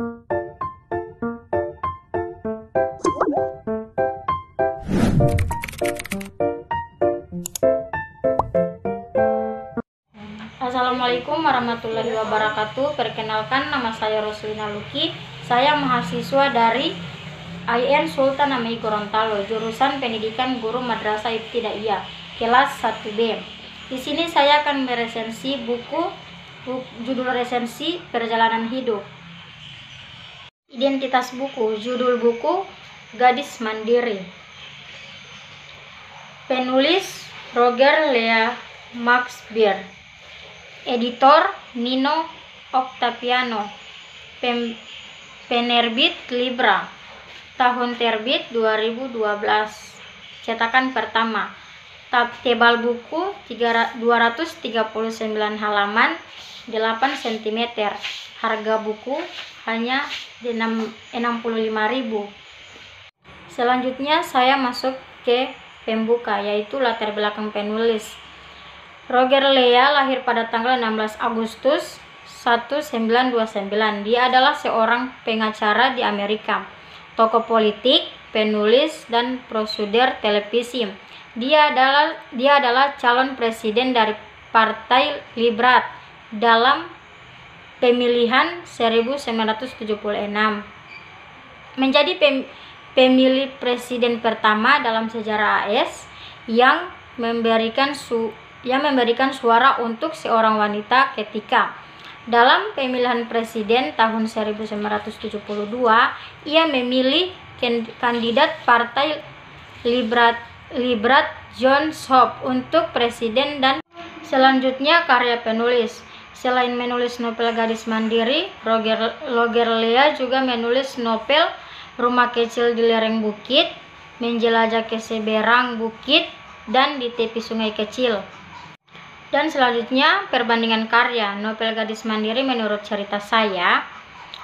Assalamualaikum warahmatullahi wabarakatuh. Perkenalkan, nama saya Roslina Luki. Saya mahasiswa dari IN Sultan Hamengkubuwono Gorontalo, jurusan Pendidikan Guru Madrasah Ibtidaiyah, kelas 1B. Di sini saya akan meresensi buku, judul resensi Perjalanan Hidup. Identitas buku, judul buku Gadis Mandiri. Penulis Roger Lea Maxbier. Editor Nino Octaviano. Penerbit Libra. Tahun terbit 2012. Cetakan pertama. Tebal buku 239 halaman, 8 cm. Harga buku hanya 65.000. Selanjutnya saya masuk ke pembuka, yaitu latar belakang penulis. Roger Lea lahir pada tanggal 16 Agustus 1929. Dia adalah seorang pengacara di Amerika, tokoh politik, penulis, dan produser televisi. Dia adalah calon presiden dari Partai Liberal dalam pemilihan 1976. Menjadi pemilih presiden pertama dalam sejarah AS yang memberikan suara untuk seorang wanita ketika dalam pemilihan presiden tahun 1972, ia memilih kandidat Partai Liberal John Hope untuk presiden. Dan selanjutnya karya penulis. Selain menulis novel Gadis Mandiri, Roger Lea juga menulis novel Rumah Kecil di Lereng Bukit, Menjelajah ke Seberang Bukit, dan Di Tepi Sungai Kecil. Dan selanjutnya perbandingan karya. Novel Gadis Mandiri menurut cerita saya,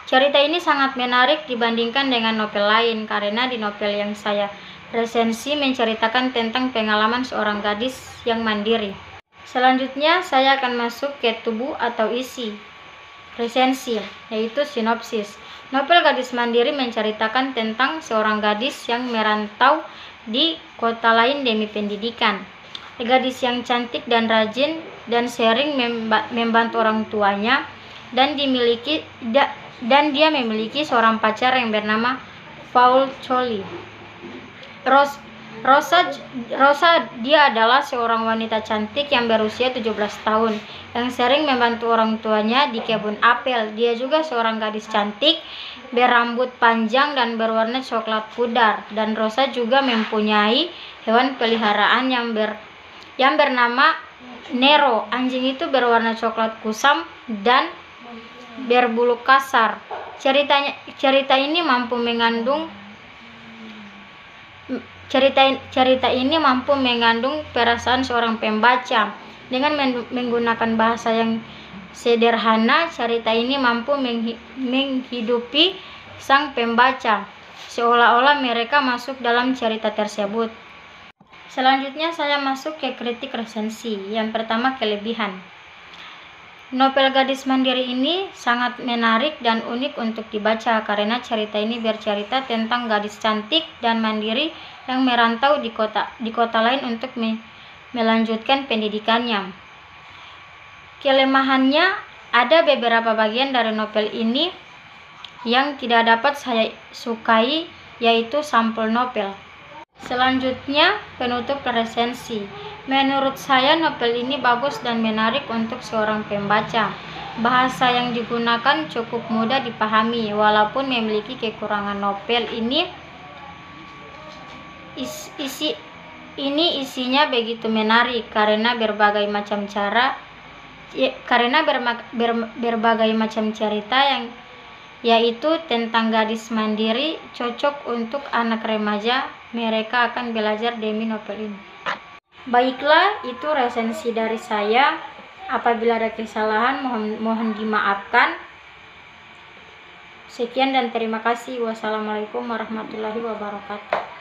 cerita ini sangat menarik dibandingkan dengan novel lain karena di novel yang saya resensi menceritakan tentang pengalaman seorang gadis yang mandiri. Selanjutnya saya akan masuk ke tubuh atau isi resensi, yaitu sinopsis. Novel Gadis Mandiri menceritakan tentang seorang gadis yang merantau di kota lain demi pendidikan. Gadis yang cantik dan rajin dan sering membantu orang tuanya, dan dia memiliki seorang pacar yang bernama Paul Choli. Rosa dia adalah seorang wanita cantik yang berusia 17 tahun yang sering membantu orang tuanya di kebun apel. Dia juga seorang gadis cantik berambut panjang dan berwarna coklat pudar, dan Rosa juga mempunyai hewan peliharaan yang bernama Nero. Anjing itu berwarna coklat kusam dan berbulu kasar. Cerita ini mampu mengandung perasaan seorang pembaca. Dengan menggunakan bahasa yang sederhana, cerita ini mampu menghidupi sang pembaca, seolah-olah mereka masuk dalam cerita tersebut. Selanjutnya saya masuk ke kritik resensi. Yang pertama, kelebihan. Novel Gadis Mandiri ini sangat menarik dan unik untuk dibaca karena cerita ini bercerita tentang gadis cantik dan mandiri yang merantau di kota lain untuk melanjutkan pendidikannya. Kelemahannya, ada beberapa bagian dari novel ini yang tidak dapat saya sukai, yaitu sampul novel. Selanjutnya, penutup resensi. Menurut saya novel ini bagus dan menarik untuk seorang pembaca. Bahasa yang digunakan cukup mudah dipahami, walaupun memiliki kekurangan. Novel ini isinya begitu menarik karena berbagai macam cerita yaitu tentang gadis mandiri, cocok untuk anak remaja. Mereka akan belajar demi novel ini. Baiklah, itu resensi dari saya. Apabila ada kesalahan, mohon dimaafkan. Sekian dan terima kasih. Wassalamualaikum warahmatullahi wabarakatuh.